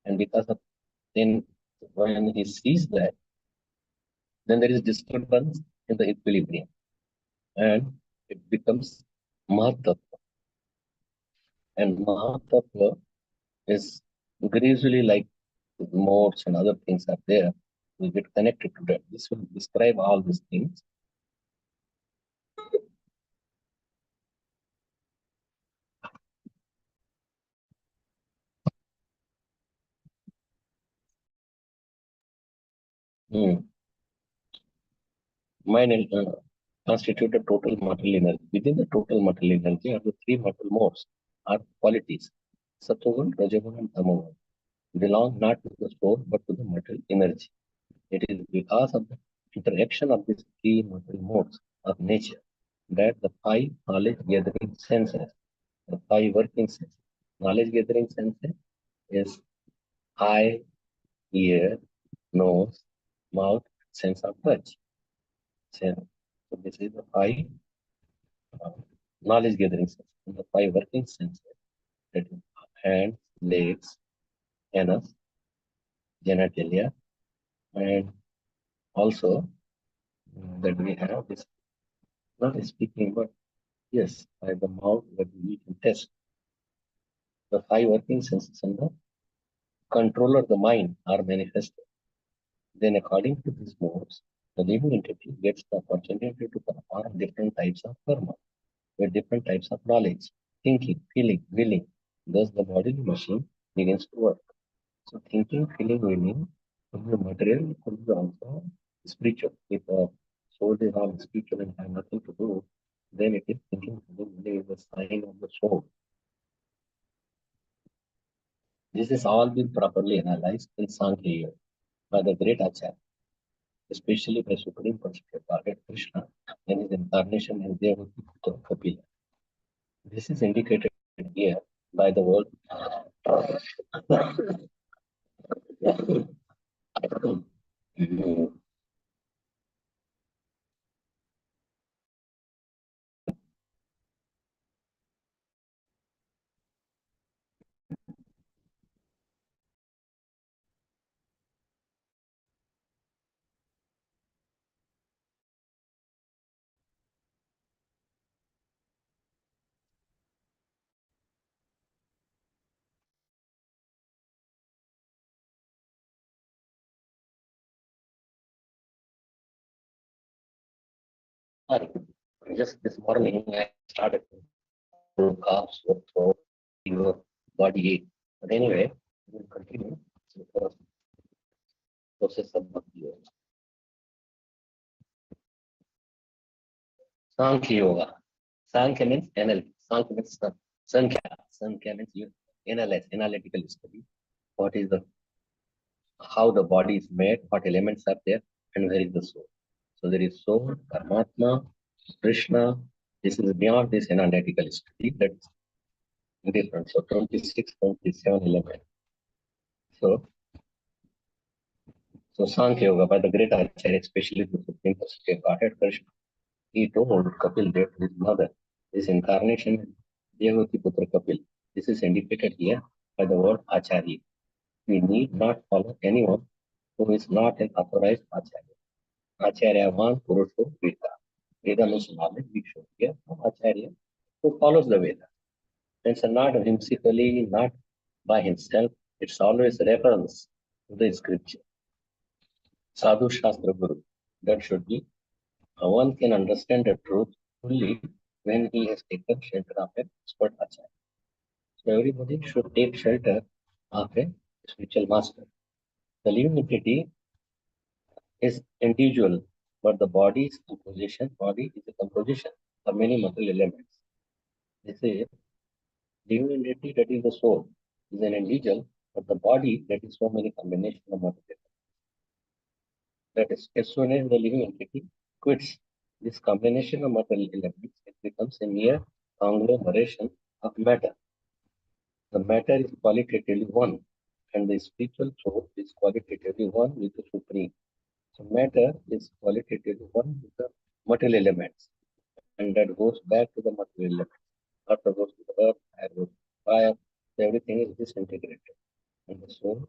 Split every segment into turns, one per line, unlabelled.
And because of then when he sees that, then there is disturbance in the equilibrium, and it becomes Mahatattva. And Mahatattva is gradually like modes and other things are there. We get connected to that. This will describe all these things. Mind constitute a total material energy. Within the total material energy are the three material modes, are qualities. Sattvagun, Rajagun, and Tamagun belong not to the soul but to the material energy. It is because of the interaction of these three material modes of nature that the five knowledge gathering senses, the five working senses. Knowledge gathering senses is eye, ear, nose, mouth, sense of touch. So this is the five knowledge gathering senses. And the five working senses, that is hands, legs, anus, genitalia, and also that we have this, not speaking, but yes, by the mouth that we can test. The five working senses and the control of the mind are manifested. Then according to these modes, the living entity gets the opportunity to perform different types of karma with different types of knowledge, thinking, feeling, willing. Thus the bodily machine begins to work. So thinking, feeling, willing could be material, could be also spiritual. If a soul is all spiritual and have nothing to do, then it is thinking, feeling, willing is a sign of the soul. This has all been properly analyzed in Sankhya by the great Acharya, especially by Supreme Personality Godhead Krishna in his incarnation as Devaki Putra Kapila. This is indicated here by the word just this morning I started to cough, sore throat, fever, body ache. But anyway, we will continue with the process of Bhakti Yoga. Sankhya Yoga. Sankhya means NLP. Sankhya means Sankhya. Sankhya means you analyze, analytical study. What is the how the body is made, what elements are there, and where is the soul. So there is soul, Paramatma, Krishna. This is beyond this analytical study. That's different. So 26, 27 elements. So Sankhya Yoga by the great Acharya, especially the Supreme Personality Godhead Krishna, he told Kapil Dev, his mother, this incarnation, Devaki Putra Kapil. This is indicated here by the word Acharya. We need not follow anyone who is not an authorized Acharya. Acharya Van Purusho Veda. Veda means knowledge, we should hear from Acharya who follows the Veda. It's not whimsically, not by himself. It's always reference to the scripture. Sadhu Shastra Guru. That should be. One can understand the truth fully when he has taken shelter of an expert Acharya. So everybody should take shelter of a spiritual master. The living entity is individual, but the body is composition. Body is a composition of many material elements. This is living entity, that is the soul, is an individual, but the body, that is so many combinations of material. That is, as soon as the living entity quits this combination of material elements, it becomes a mere conglomeration of matter. The matter is qualitatively one, and the spiritual soul is qualitatively one with the Supreme. So matter is qualitatively one with the material elements, and that goes back to the material elements. Earth goes to the earth, air goes to fire, so everything is disintegrated. And the soul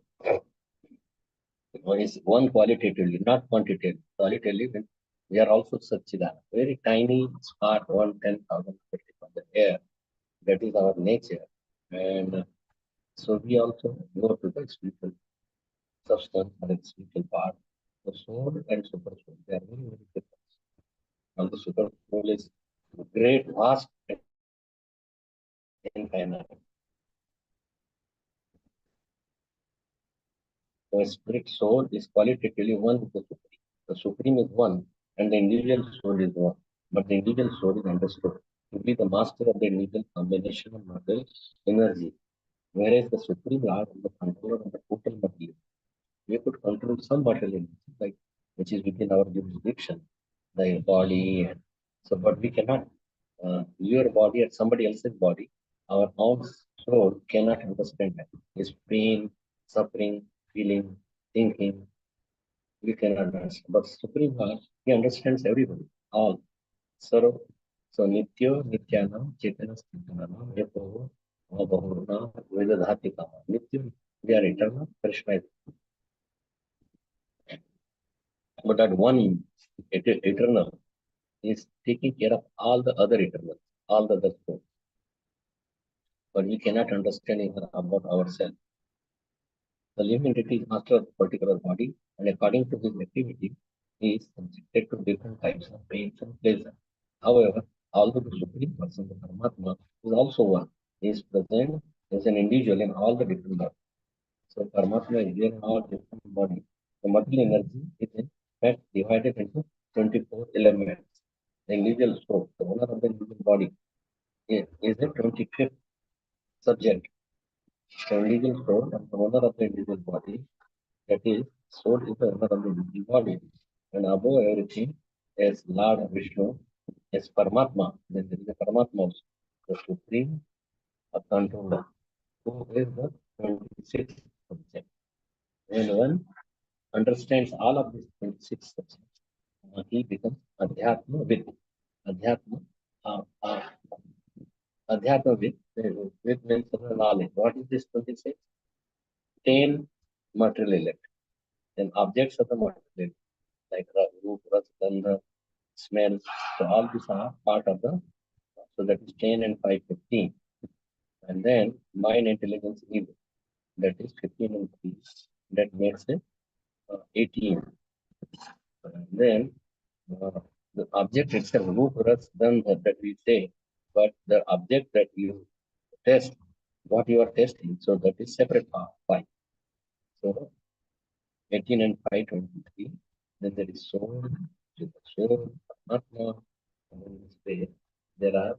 is one qualitatively, not quantitatively. Qualitatively, we are also Satchidana, very tiny spark, 1/10,000 of the air. That is our nature. And so we also go to the spiritual substance or the spiritual part. The soul and super soul, they are very, very different. And the super soul is great, vast, infinite. The spirit soul is qualitatively one with the supreme. The supreme is one, and the individual soul is one. But the individual soul is understood to be the master of the individual combination of material energy, whereas the supreme lord is the controller of the total material. We could control some material energy, like which is within our jurisdiction, the body. And so, but we cannot your body or somebody else's body. Our own soul cannot understand that. It's pain, suffering, feeling, thinking. We cannot understand. But Supreme Lord, He understands everybody, all. So, so Nityo, Nityanam, Chaitanya, Chaitanya, Yato, Abahurna, Vedadhatika. Nityo, they are eternal, Krishna is. But that one eternal is taking care of all the other eternals, all the other souls. But we cannot understand even about ourselves. The living entity is master of a particular body, and according to his activity, he is subjected to different types of pains and pleasure. However, although the Supreme Person, the Paramatma, is also one, he is present as an individual in all the different bodies. So Paramatma is there in all different bodies. The material energy is in fact divided into 24 elements. The individual soul, the owner of the individual body, is the 25th subject. The individual soul and the owner of the individual body, that is, soul is the owner of the individual body. And above everything, as Lord Vishnu, as Paramatma, then there is a Paramatma also, the supreme controller, who is the 26th subject. When one understands all of these 26 subjects, he becomes Adhyatma with Adhyatma. Uh, uh, Adhyatma with means knowledge. What is this 26? 10 material elements. Then objects of the material, like root, rasa, gandha, smell. So all these are part of the, so that is 10 and 5, 15. And then mind, intelligence, ego, that is 15 and 3. That makes it 18. And then the object itself, root, rasa, gandha, that we say, but the object that you test, what you are testing, so that is separate part, 5. So 18 and 5, 23. Then there is soul, soul, atma, and in this way, there are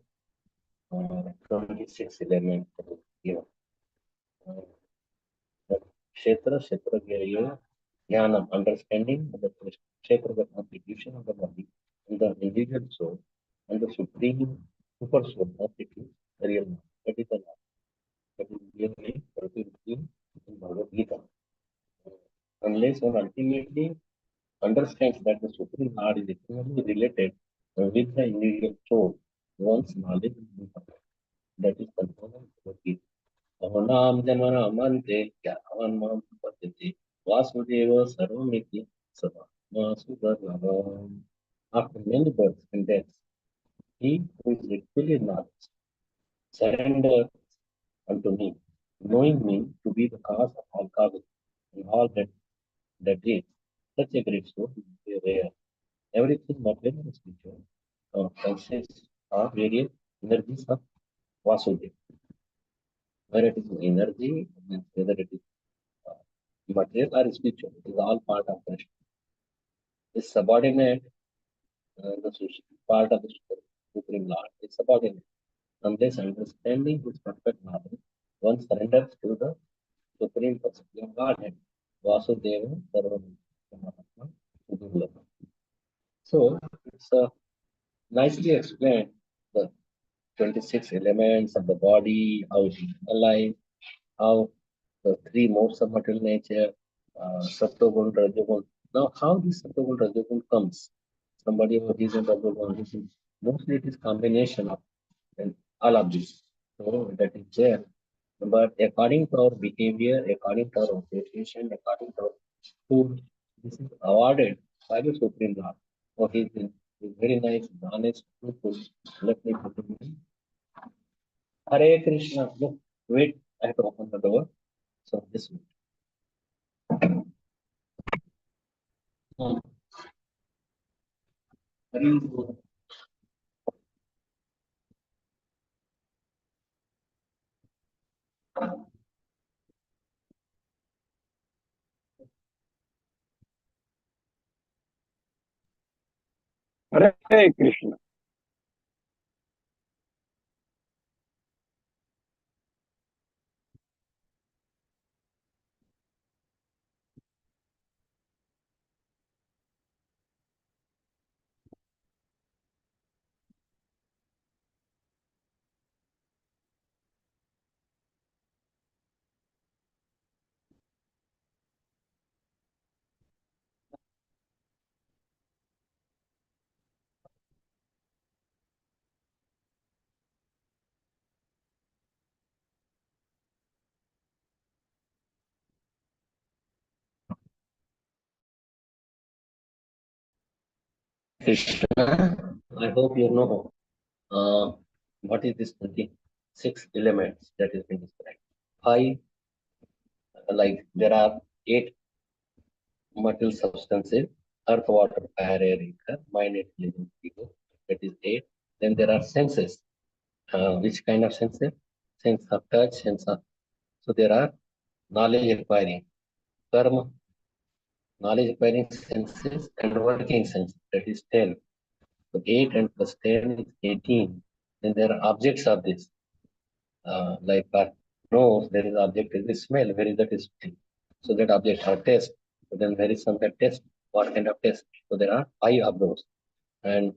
26 elements given. The Kshetra, Kshetra Gaya, Jnanam, understanding of the Kshetra, the constitution of the body, and the individual soul, and the supreme super soul constitutes the real man. That is the law. That is clearly in Bhagavad Gita. Unless one ultimately understands that the Supreme Lord is eternally related with the individual soul, one's knowledge is important. That is confirmed with it. Avanam Jamana Amante, Avan Mam Patiti, Vasudeva Sarvamiti, Sava, Masudarnavam. After many births and deaths, he who is actually knowledge surrenders unto me, knowing me to be the cause of all causes and all that is. Such a great soul is very rare. Everything material and spiritual consists of various energies of Vasudeva. Whether it is energy, whether it is uh, material or spiritual, it is all part of Krishna. This subordinate, part of the Supreme Lord, is subordinate. Unless understanding his perfect knowledge, one surrenders to the Supreme Personality of Godhead, Vasudeva Sarvam Paramatma Sudurlabha. So it's nicely explained the 26 elements of the body, how it is alive, how the three modes of material nature, Sattvagun, Rajagun. Now, how this Sattvagun, Rajagun comes? Somebody who is in Rajagun, mostly it is combination of and all of this. So that is there. But according to our behavior, according to our association, according to our food, this is awarded by the Supreme Lord. So he's very nice, honest, truthful. Let me put him in. Hare Krishna. Look, wait, I have to open the door. So this way. Hmm. Hare Krishna.
Hare Krishna.
Krishna. I hope you know what is this 26 elements that is being described. Five, like there are eight material substances, earth, water, fire, air, ether, mind, intelligence, ego. That is eight. Then there are senses. Which kind of senses? Sense of touch, sense of. So there are knowledge acquiring, karma, knowledge acquiring senses, and working senses. That is 10. So 8 and plus 10 is 18. Then there are objects of this. Like our nose, there is object is the smell. Where is that smell? So that object are test. So then there is some that test. What kind of test? So there are five of those. And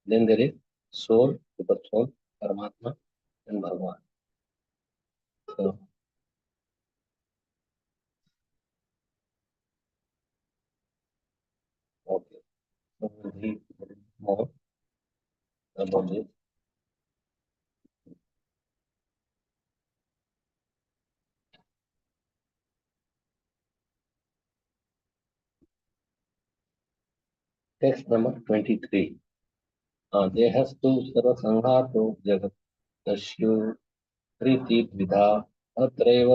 then there is soul, super soul, Paramatma, and Bhagwan. So, okay. So we'll read more about this. Text number 23. देहस्तु सर्वसंघातो जगतस्यो प्रीतिर्विधा अत्रैव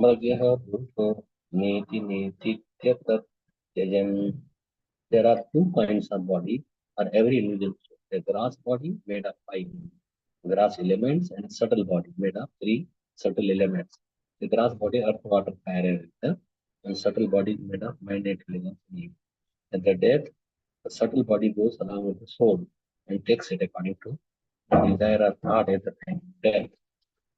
मर्ग्यः पुरुषो नेति नेतीत्यतत् त्यजन्. There are two kinds of body for every individual soul. A gross body made of five gross elements and subtle body made of three subtle elements. The gross body, earth, water, fire, and ether, and subtle body is made of mind, intelligence, and ego. At the death, the subtle body goes along with the soul and takes it according to the desire or thought at the time of death.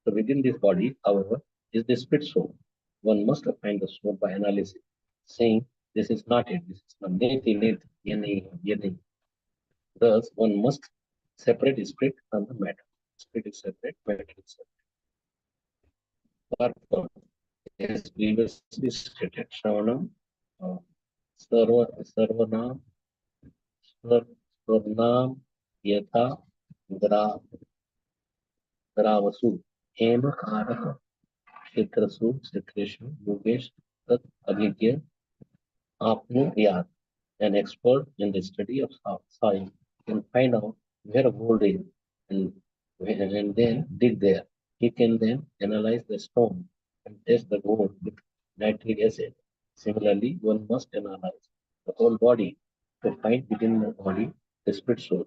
So within this body, however, is the spirit soul. One must find the soul by analysis, saying this is not it, this is not neti, neti, yeni, yeni. Thus, one must separate spirit from the matter. Spirit is separate, matter is separate. Therefore, as previously stated, Shravanam, uh, Sarvanam, Swarnam, Yatha, Gra, Gravasud, Hema Karaka, Kshetrasu, Kshetreshu, Yogesh, Tat Abhigya, Apnu Yad. An expert in the study of soil can find out where gold is and, and then dig there. He can then analyze the stone and test the gold with nitric acid. Similarly, one must analyze the whole body to find within the body the spirit soul.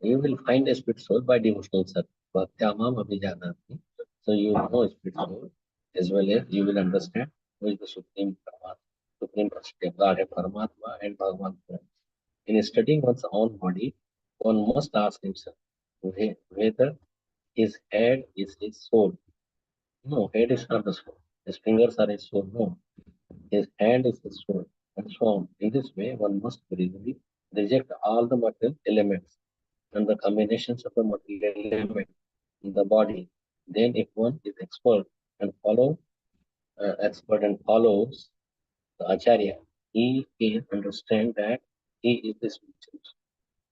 You will find a spirit soul by devotional service. Bhaktyamam abhijanati. So you know spirit soul as well as you will understand who is the Supreme Paramatma, Supreme Personality of Godhead, Paramatma and Bhagavan. In studying one's own body, one must ask himself whether his head is his soul. No, head is not the soul. His fingers are his soul. No, his hand is his soul. And so on. In this way, one must reasonably reject all the material elements and the combinations of the material element in the body. Then, if one is expert and follows the acharya, he can understand that he is the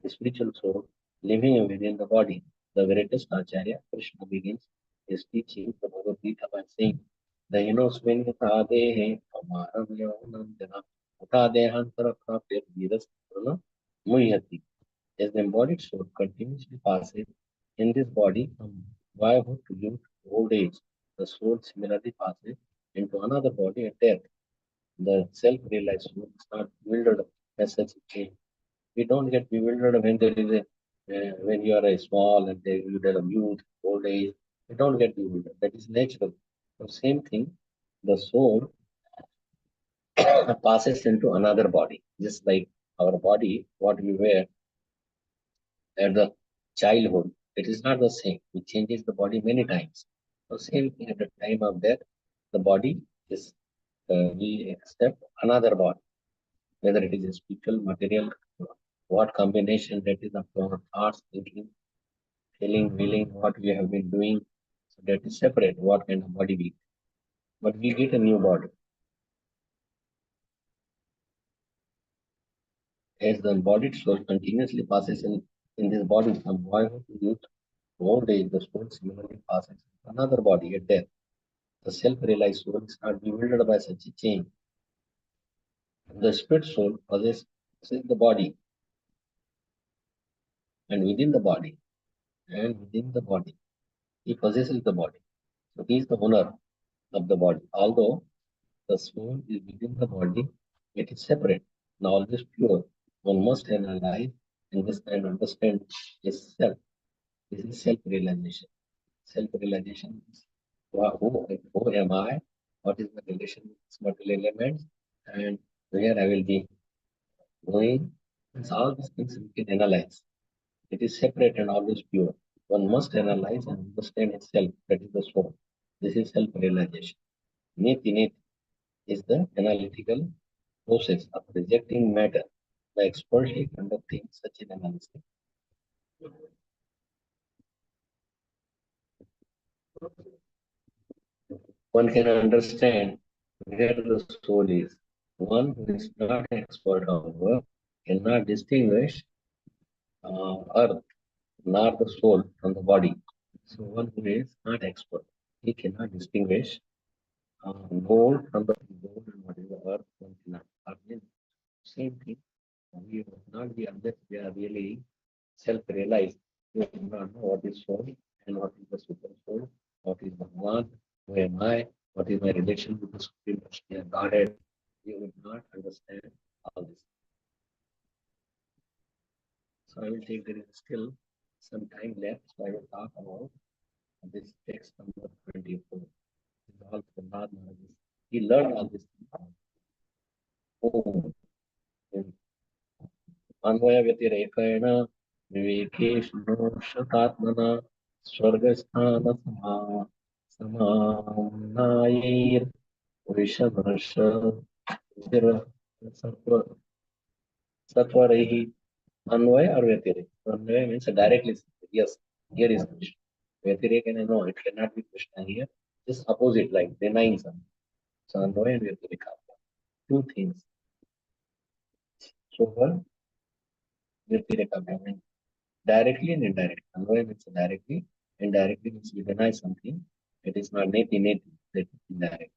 spiritual soul living within the body. The greatest acharya, Krishna begins is teaching the Bhagavad Gita by saying, the Hinoswin Tadehe Amaram Yavanandana Utadehantara Prapya Virasana Muyati. As the embodied soul continuously passes in this body from boyhood to youth to old age, the soul similarly passes into another body at death. The self-realized soul is not bewildered as such a change. We don't get bewildered when there is a when you are a small and there you are a youth, old age. We don't get bewildered. That is natural. The same thing, the soul passes into another body, just like our body, what we wear at the childhood. It is not the same. It changes the body many times. The same thing at the time of death, the body is we accept another body, whether it is a spiritual, material, what combination that is of our thoughts, thinking, feeling, willing, what we have been doing. So that is separate, what kind of body we get. But we get a new body. As the embodied soul continuously passes in this body from boyhood to youth to old age, the soul similarly passes in another body at death. The self-realized soul is not bewildered by such a change. The spirit soul possesses the body and within the body and within the body. He possesses the body. So he is the owner of the body. Although the soul is within the body, it is separate and always pure. One must analyze and understand his self. This is self-realization. Self-realization is who am I? What is the relation with these material elements? And where I will be going? It's all these things we can analyze. It is separate and always pure. One must analyze and understand itself. That is the soul. This is self-realization. Neti is the analytical process of rejecting matter by expertly conducting such an analysis. One can understand where the soul is. One who is not expert, however, cannot distinguish earth nor the soul from the body. So one who is not expert, he cannot distinguish gold from the gold and what is the earth, one cannot. Again, same thing. We will not be unless we are really self-realized. We do not know what is soul and what is the super soul, what is Bhagwan, who am I, what is my relation with the Supreme Personality, Godhead. We would not understand all this. So I will take, there is still some time left, so I will talk about this text number 24. This is all Srimad Maharaj. He learned all this home in Anvaya Vyatirekayana Vivekeshno Shatatmana Swargasthana Samanayir Vishavarasha Sattvarehi Anvaya or Vyatirek. Anvaya means directly. Yes, here is Krishna. Vyatirek and no, it cannot be Krishna here. Just opposite, like denying something. So Anvaya and Vyatirek are two things. So one Vyatirek means directly and indirectly. Anvaya means directly, indirectly means we deny something. It is not neti, that is indirect.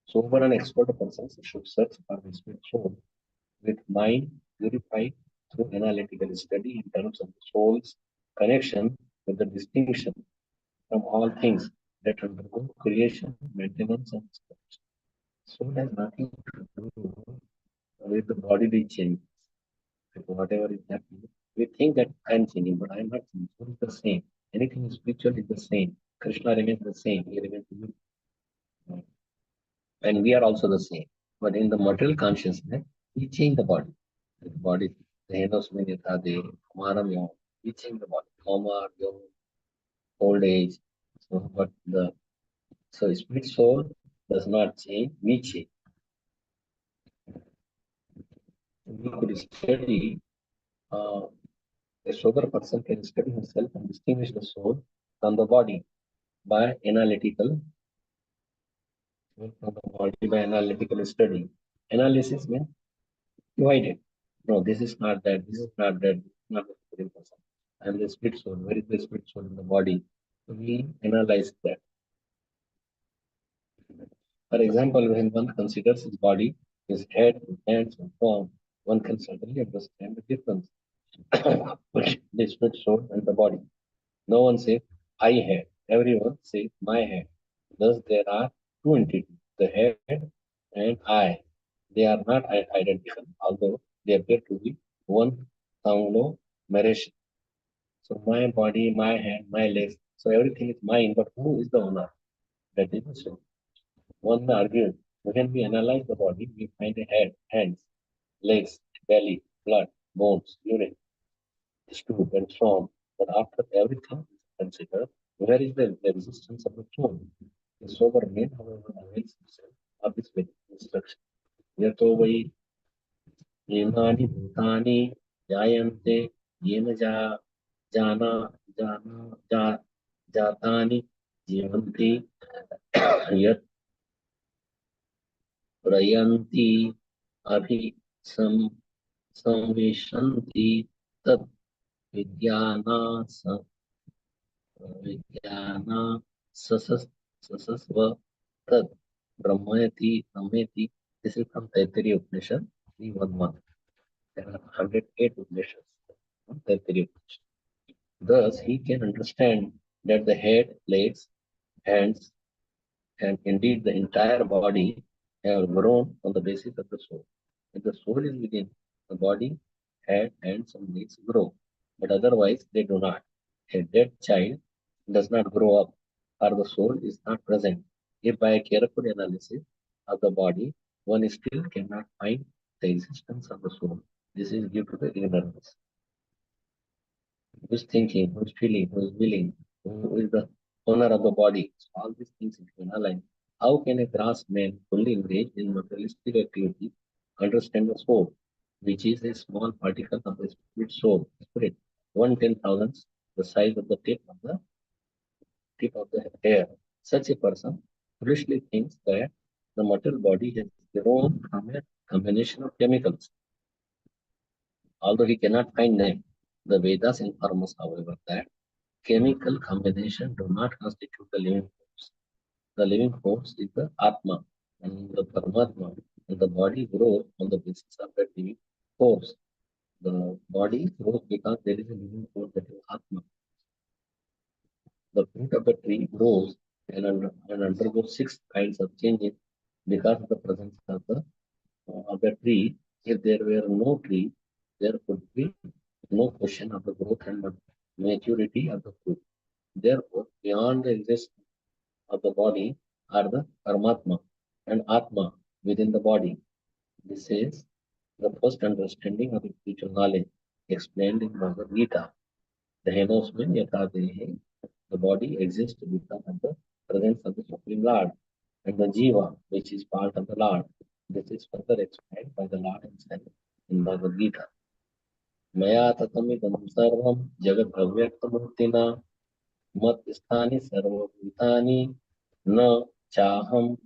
So for an expert person should search for his soul with mind purified through analytical study in terms of the soul's connection with the distinction from all things that undergo creation, maintenance, and destruction. Soul has nothing to do with the bodily changes. Like whatever is happening, we think that I'm changing, but I'm not changing. Soul is the same. Anything spiritual is the same. Krishna remains the same. He remains the same. And we are also the same. But in the material consciousness, we change the body. The body, the Henosminyata, the Kumaram Yom, we change the body. Koma, Yom, old age. So, but the spirit soul does not change, we change. We could study, a sober person can study himself and distinguish the soul from the body by analytical study. Analysis means divided. No, this is not that, this is not that, this is not the spirit person. I am the spirit soul. Where is the spirit soul in the body? we analyze that. For example, when one considers his body, his head, his hands, and form, one can certainly understand the difference between the spirit soul and the body. No one says, I head. Everyone says, my head. Thus, there are two entities, the head and I. They are not identical, although they appear to be one conglomeration. So, my body, my hand, my legs. So, everything is mine, but who is the owner? That is the soul. One argues, when we analyze the body, we find a head, hands, legs, belly, blood, bones, urine, stool, and so on. But after everything is considered, where is the resistance of the soul? The sober man, however, avails himself of this very instruction. यतो वै येनानि भूतानि जायन्ते येन जाना जा जातानि जीवन्ति यत् प्रयन्ति अभि सं संविशन्ति तत् विज्ञाना विज्ञाना ससस्व तत् ब्रह्मयति ब्रह्मेति. This is from Taittiriya Upanishad 3:1. There are 108 Upanishads from Taittiriya Upanishad. Thus, he can understand that the head, legs, hands, and indeed the entire body have grown on the basis of the soul. If the soul is within, the body, head, hands, and legs grow, but otherwise they do not. A dead child does not grow up, or the soul is not present. If by a careful analysis of the body, one still cannot find the existence of the soul, this is due to the ignorance. Who is thinking, who is feeling, who is willing, who is the owner of the body? So all these things if you analyze. How can a grass man fully engaged in materialistic activity understand the soul, which is a small particle of the spirit soul, spirit, 1/10,000th the size of the tip of the hair? Such a person foolishly thinks that the material body has grown from a combination of chemicals, although he cannot find them. The Vedas inform us, however, that chemical combination do not constitute the living force. The living force is the Atma and the Paramatma, and the body grows on the basis of that living force. The body grows because there is a living force, that is Atma. The fruit of the tree grows and undergoes 6 kinds of changes because of the presence of the tree. If there were no tree, there could be no question of the growth and the maturity of the fruit. Therefore, beyond the existence of the body are the Paramatma and Atma within the body. This is the first understanding of the spiritual knowledge explained in Bhagavad Gita. The Henosman Yatadehe, the body exists because of the presence of the Supreme Lord, and the Jiva, which is part of the Lord. This is further explained by the Lord himself in Bhagavad Gita. Maya tatamidam sarvam jagat bhavyaktamurtina mat sthani sarvabhutani na chaham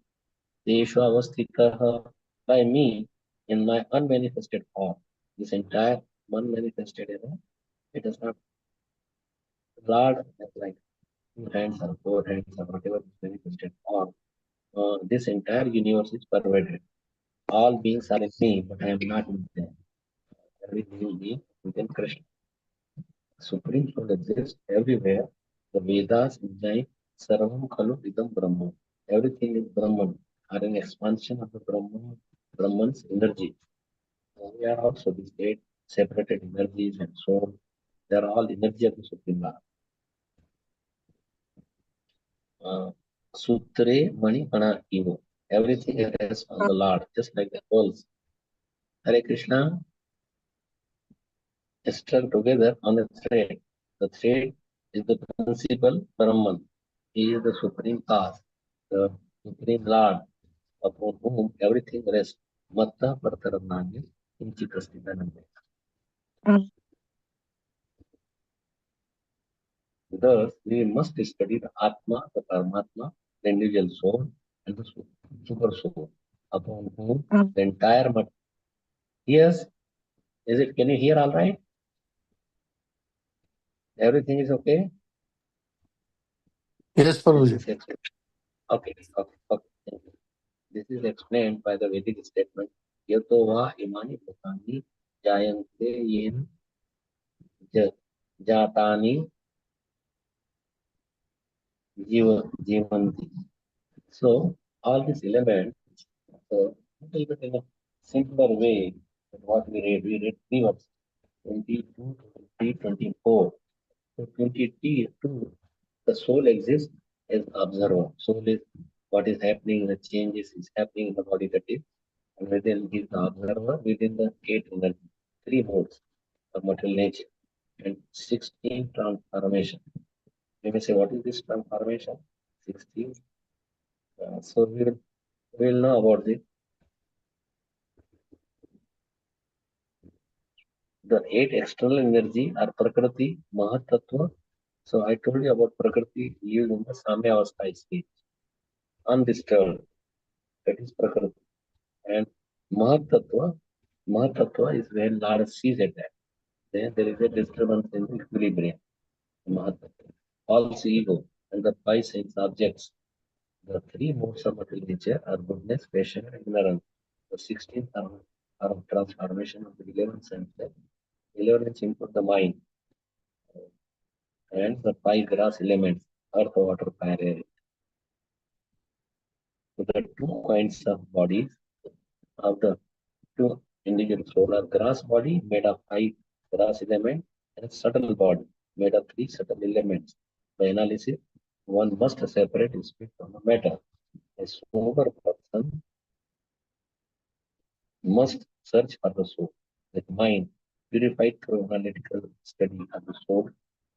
teshu avastitah. By me, in my unmanifested form, this entire unmanifested era, it is not Lord like 2 hands or 4 hands or whatever is manifested form. This entire universe is pervaded. All beings are in me, but I am not in them. Every living being within Krishna. Supreme Soul exists everywhere. The Vedas imply Sarvam Khalu Idam Brahman. Everything is Brahman, or an expansion of the Brahman's energy. We are also these 8 separated energies and soul. They are all energy of the Supreme Lord. Sutre Mani Pana Evo. Everything rests on the Lord, just like the pearls. Hare Krishna is struck together on a thread. The thread is the principal Brahman. He is the supreme cause, the supreme Lord, upon whom everything rests. Matta Partarananya Inchikastinananda. Thus, we must study the Atma, the Paramatma, the individual soul, and the super soul, upon whom the entire matter. Yes, is it? Can you hear all right? Everything is okay?
Yes, Prabhuji.
Okay. Thank you. This is explained by the Vedic statement, Yato va imani bhutani jayante yen jatani jivanti. So all these elements, so a little bit in a simpler way than what we read three words, 22, 23, 24. So 22, the soul exists as observer. Soul is what is happening, the changes is happening in the body, that is, and within is the observer within the eight energy, three modes of material nature, and 16 transformation. You may say, what is this transformation? 16. So we will know about it. The eight external energy are Prakriti, Mahatattva. So I told you about Prakriti lives in the Samya Avastha stage, undisturbed. That is Prakriti. And Mahatattva, Mahatattva is when Lord sees at that. Then there is a disturbance in the equilibrium. Mahatattva. Also ego and the five sense objects. The three modes of material nature are goodness, passion, and ignorance. The 16th are of transformation of the 11th sense. 11th input the mind, and the five grass elements, earth, water, fire, air. So the two kinds of bodies of the two individual soul are grass body made of five grass elements and subtle body made of three subtle elements. By analysis, one must separate spirit from the matter. A sober person must search for the soul with mind purified through analytical study of the soul,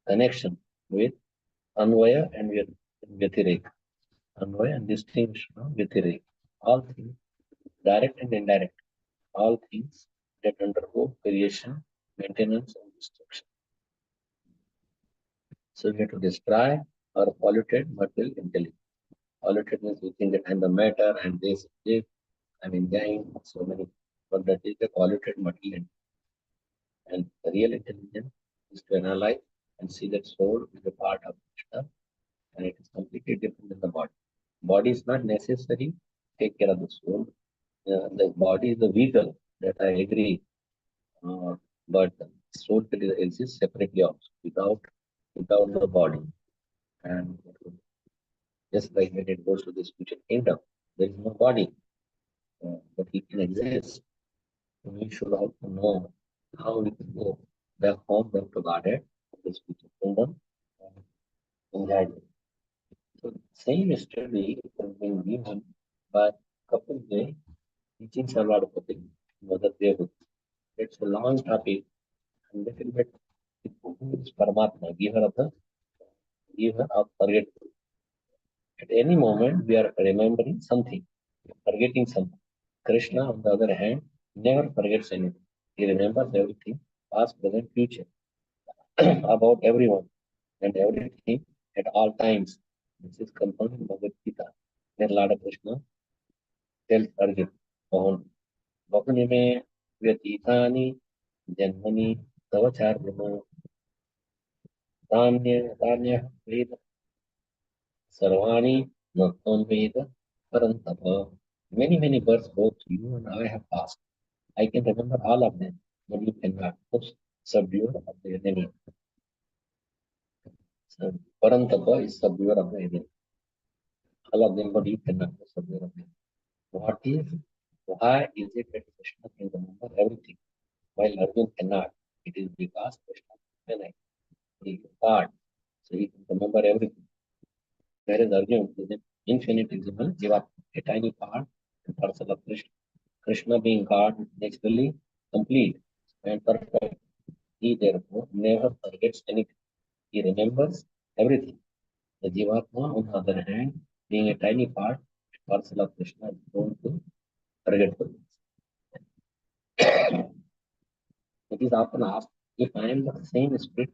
connection with Anvaya and Vyatirek. Anvaya and distinction of Vyatirek. All things, direct and indirect, all things that undergo creation, maintenance, and destruction. So we have to destroy our polluted material intelligence. Polluted means we think that I'm the matter and this, I'm enjoying so many, but that is the polluted material intelligence. And the real intelligence is to analyze and see that soul is a part of Krishna and it is completely different than the body. Body is not necessary to take care of the soul. The body is the vehicle, that I agree, uh, but soul exists separately also without the body. And just like when it goes to the spiritual kingdom, there is no body, but it can exist. We should also know how we can go back home, back to Godhead, the spiritual kingdom, and enjoy it. So same study has been given by couple day teaching Sarvadapati, Mother Devu. It's a long topic and little bit who is Paramatma, giver of forgetful. At any moment we are remembering something, forgetting something. Krishna, on the other hand, never forgets anything. He remembers everything, past, present, future, about everyone and everything at all times. This is confirmed in Bhagavad Gita. Then Lord Krishna tells Arjuna, "Mohan, बहुनि मे व्यतीतानि जन्मनि तव चार्जुन तान्यः वेद सर्वाणि न त्वं परन्तप." Many births both you and I have passed. I can remember all of them, but you cannot. Subduer of the enemy. So, Parantapa is subduer of the enemy. All of them, but you cannot be subduer of them. What is, why is it that Krishna can remember everything while Arjuna cannot? It is because Krishna is finite. He is God, so he can remember everything. Whereas Arjuna is an infinitesimal Jiva, a tiny part and parcel of Krishna. Krishna being God, naturally complete and perfect. He therefore never forgets anything. He remembers everything. The Jivatma, on the other hand, being a tiny part, parcel of Krishna, is prone to forgetfulness. It is often asked, if I am the same spirit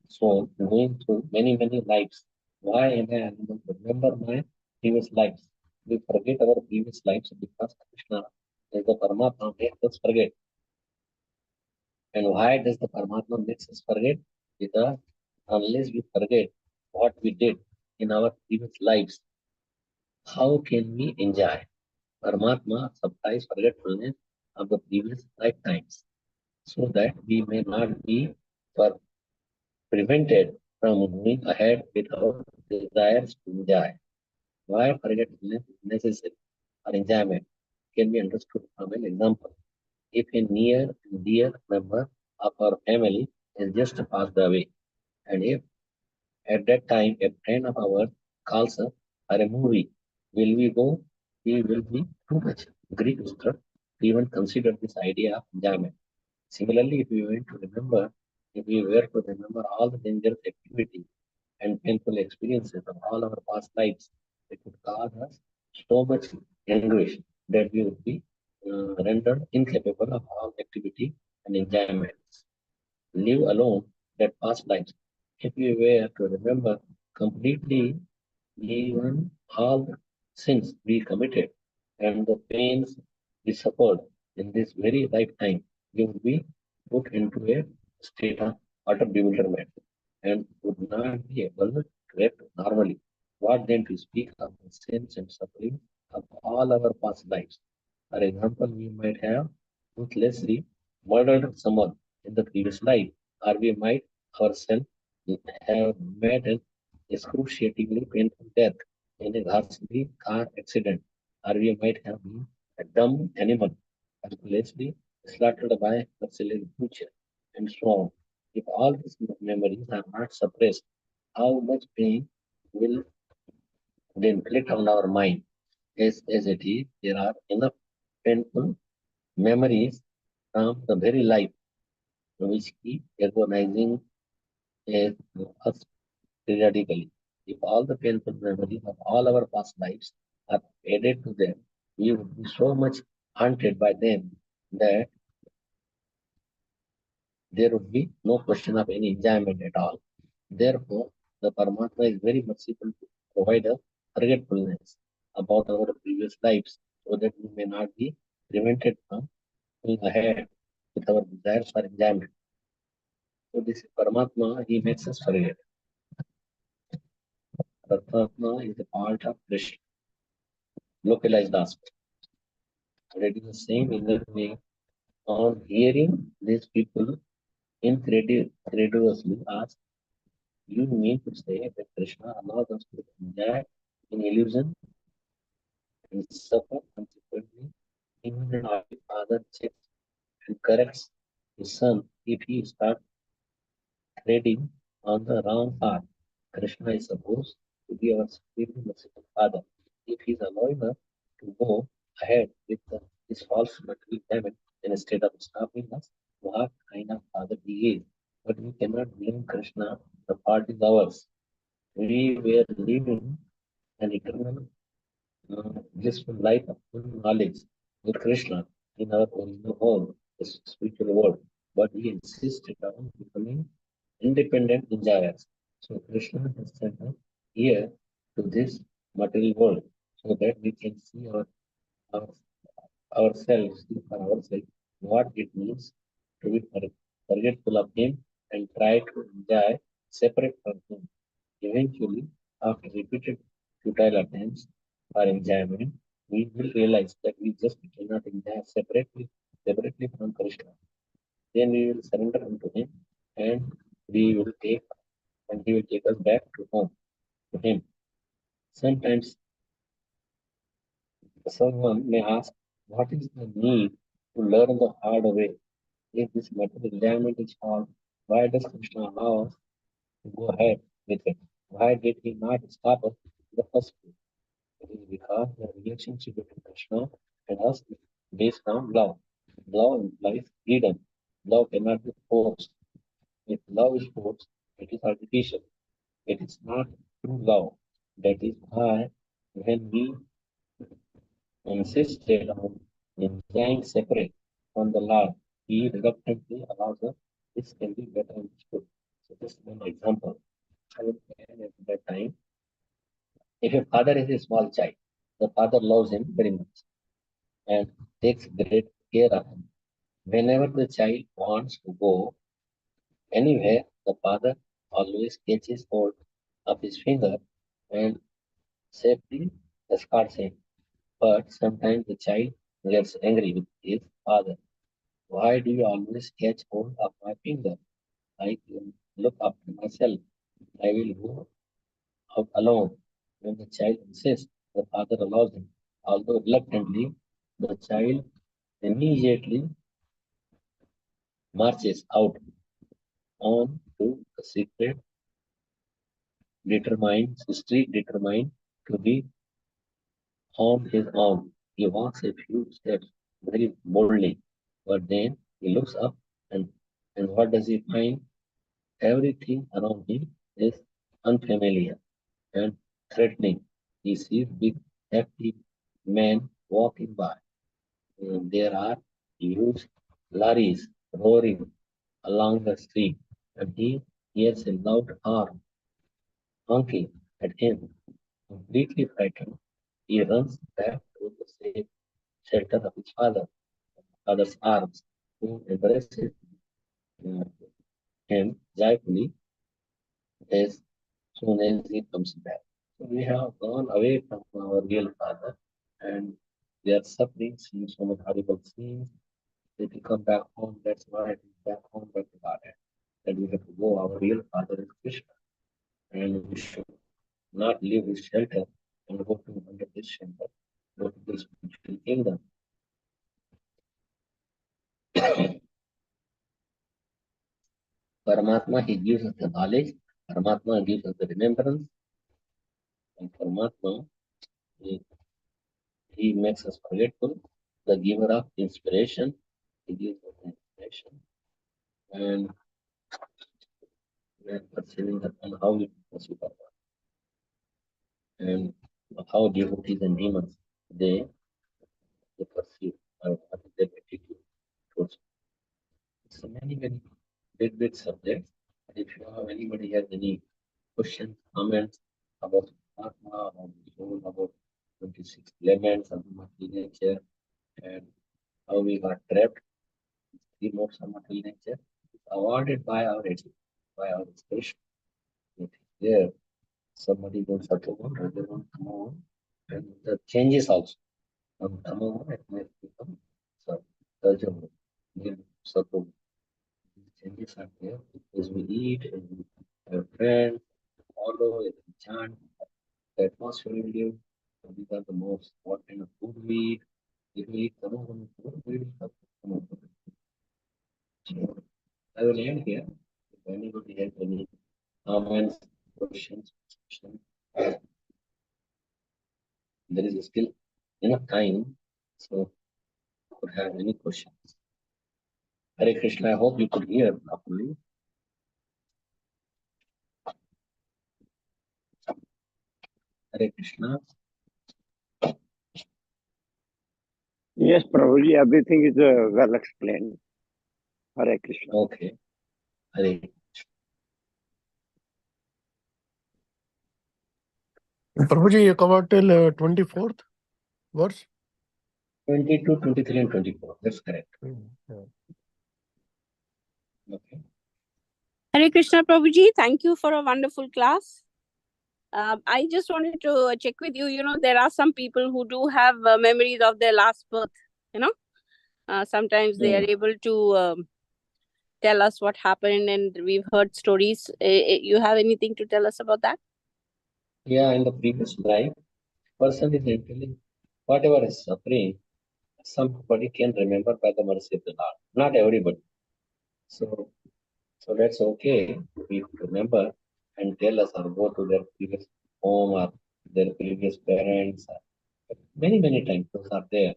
soul going through many lives, why am I unable to remember my previous lives? We forget our previous lives because Krishna is the Paramatma makes us forget. And why does the Paramatma makes us forget? Because unless we forget what we did, in our previous lives, how can we enjoy? Paramatma supplies forgetfulness of the previous lifetimes so that we may not be prevented from moving ahead with our desires to enjoy. Why forgetfulness is necessary for enjoyment can be understood from an example. If a near and dear member of our family has just passed away, and if at that time a friend of ours calls us for a movie, will we go? We will be too much grief-struck to even consider this idea of enjoyment. Similarly, if we were to remember all the dangerous activities and painful experiences of all our past lives, it would cause us so much anguish that we would be rendered incapable of all activity and enjoyments. Leave alone that past lives. If we were to remember completely even all the sins we committed and the pains we suffered in this very lifetime, we would be put into a state of utter bewilderment and would not be able to act normally. What then to speak of the sins and suffering of all our past lives? For example, we might have ruthlessly murdered someone in the previous life, or we might ourselves have met an excruciatingly painful death in a ghastly car accident, or we might have been a dumb animal ruthlessly slaughtered by merciless butcher, and so on. If all these memories are not suppressed, how much pain will they inflict on our mind? As it is, there are enough painful memories from the very life which keep agonizing as us periodically. If all the painful memories of all our past lives are added to them, we would be so much haunted by them that there would be no question of any enjoyment at all. Therefore, the Paramatma is very merciful to provide us forgetfulness about our previous lives so that we may not be prevented from going ahead with our desires for enjoyment. So this Paramatma, he makes us forget. Paramatma is a part of Rishi, localized aspect. And it is the same in the way on hearing these people incredulously ask, you mean to say that Krishna allows us to enjoy in illusion and suffer consequently, even when our father checks and corrects his son if he starts treading on the wrong path? Krishna is supposed to be our supreme merciful father. If he is allowing us to go ahead with this false material payment instead of stopping us, what kind of father he is? But we cannot blame Krishna. The fault is ours. We were living an eternal blissful life of full knowledge with Krishna in our original home, the spiritual world. But we insisted on becoming independent enjoyers. So Krishna has sent us here to this material world so that we can see our ourselves, see for ourselves what it means to be forgetful of Him and try to enjoy separate from Him. Eventually, after repeated futile attempts for enjoyment, we will realize that we just cannot enjoy separately from Krishna. Then we will surrender unto Him and we will take and He will take us back to home, to Him. Sometimes someone may ask, what is the need to learn the hard way? If this material enjoyment is hard, why does Krishna allow us to go ahead with it? Why did He not stop us in the first place? It is because the relationship between Krishna and us is based on love. Love implies freedom. Love cannot be forced. If love is forced, it is artificial. It is not true love. That is why when we insisted on enjoying separate from the Lord, He reluctantly allows us. This can be better understood. So just one example. I would add at that time, if a father is a small child, the father loves him very much and takes great care of him. Whenever the child wants to go anywhere, the father always catches hold of his finger and safely escorts him. But sometimes the child gets angry with his father. Why do you always catch hold of my finger? I can look after myself. I will go out alone. When the child insists, the father allows him. Although reluctantly, the child immediately marches out on to the secret street determined to be on his own. He walks a few steps very boldly, but then he looks up and what does he find? Everything around him is unfamiliar and threatening. He sees big, hefty men walking by. And there are huge lorries roaring along the street, and he hears a loud horn honking at him. Completely frightened, he runs back to the safe shelter of his father's arms, who embraces uh, him joyfully as soon as he comes back. So we have gone away from our real father, and their suffering seems so much horrible scenes. If we come back home, that's why it is back home, back to Godhead. That we have to go. Our real father is Krishna, and we should not leave his shelter and go to under this shelter, go to this spiritual kingdom. Paramatma, he gives us the knowledge. Paramatma gives us the remembrance. And Paramatma, he makes us forgetful. The giver of inspiration, he gives us the inspiration. And we are perceiving that and how we pursue Paramatma. And how devotees and demons, they perceive what is their attitude towards. So many, many big subjects. And if you have anybody has any questions, comments about Atma, about the soul, about 26 elements of the material nature, and how we got trapped, three modes of material nature, it's awarded by our education, by our inspiration. It is there. Somebody goes Satogun, other one Tamagun, and the changes also. From Tamagun, it might become Sajagun, then Satogun. These changes are there as we eat, as we have friends, follow, as we chant, the atmosphere we live. So these are the most, what kind of food we eat. If we eat Tamagun food, we will have Tamagun. So I will end here. If anybody has any comments, questions, there is still enough time, so could have any questions. Hare Krishna, I hope you could hear properly. Hare Krishna.
Yes, Prabhuji, everything is well explained. Hare Krishna.
Okay. Hare.
Prabhuji, you covered till 24th verse?
22, 23, and 24. That's correct.
Yeah.
Okay.
Hare Krishna Prabhuji, thank you for a wonderful class. I just wanted to check with you, there are some people who do have memories of their last birth, sometimes they are able to tell us what happened and we've heard stories. You have anything to tell us about that?
Yeah, in the previous life, person is telling whatever is suffering, somebody can remember by the mercy of the Lord. Not everybody. So that's okay. We remember and tell us or go to their previous home or their previous parents. Many times those are there.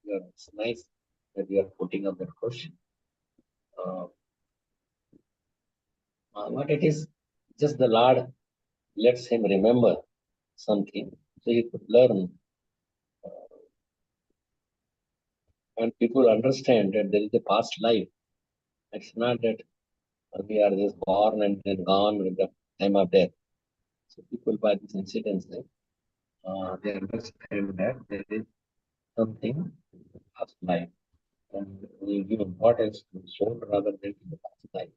It's nice that you are putting up that question. What it is, just the Lord lets him remember something so he could learn. And people understand that there is a past life. It's not that we are just born and then gone with the time of death. So people by this incident, they understand that there is something past life. And we give importance to the soul rather than to the past life.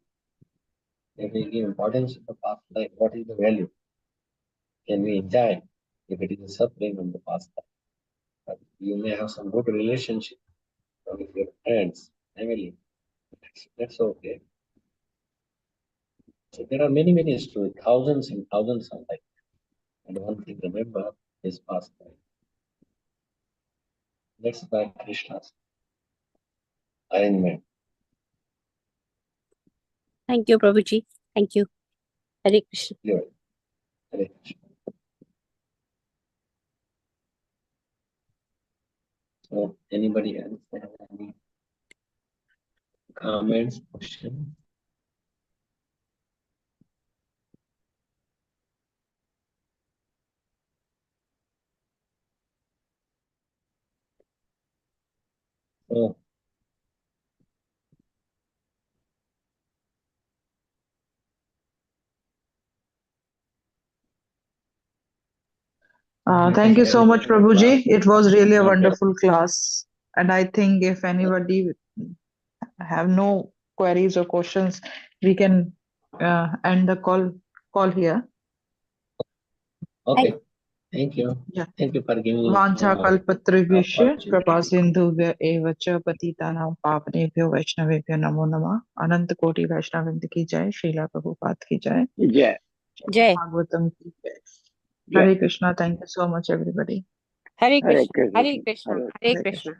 If we give importance to the past life, what is the value? can we enjoy if it is a suffering on the pastime? But you may have some good relationship with your friends, family. That's okay. So there are many stories, thousands and thousands of them. And one thing remember is pastime. That's by Krishna's arrangement.
Thank you, Prabhuji. Thank you. Hare Krishna.
You're Hare Krishna. So anybody else have any comments, questions? So
Thank you so much, Prabhuji. It was really a
Okay.
wonderful class. And I think if anybody have no queries or questions, we can end the call here.
Okay. Thank you.
Yeah.
Thank you for giving us
वाञ्छाकल्पतरुभ्यश्च
opportunity.
कृपासिन्धुभ्य एव च पतितानां पावनेभ्यो वैष्णवेभ्यो नमो नमः। अनंत कोटि वैष्णववृंद की जय, श्रीला प्रभुपाद की जय,
Jai.
Jai.
भागवतम की जय।
Jai.
Hare Krishna. Thank you so much, everybody.
Hare
Hare
Krishna. Hare
Krishna.
Krishna.
Hare
Hare
Hare
Krishna.
Krishna.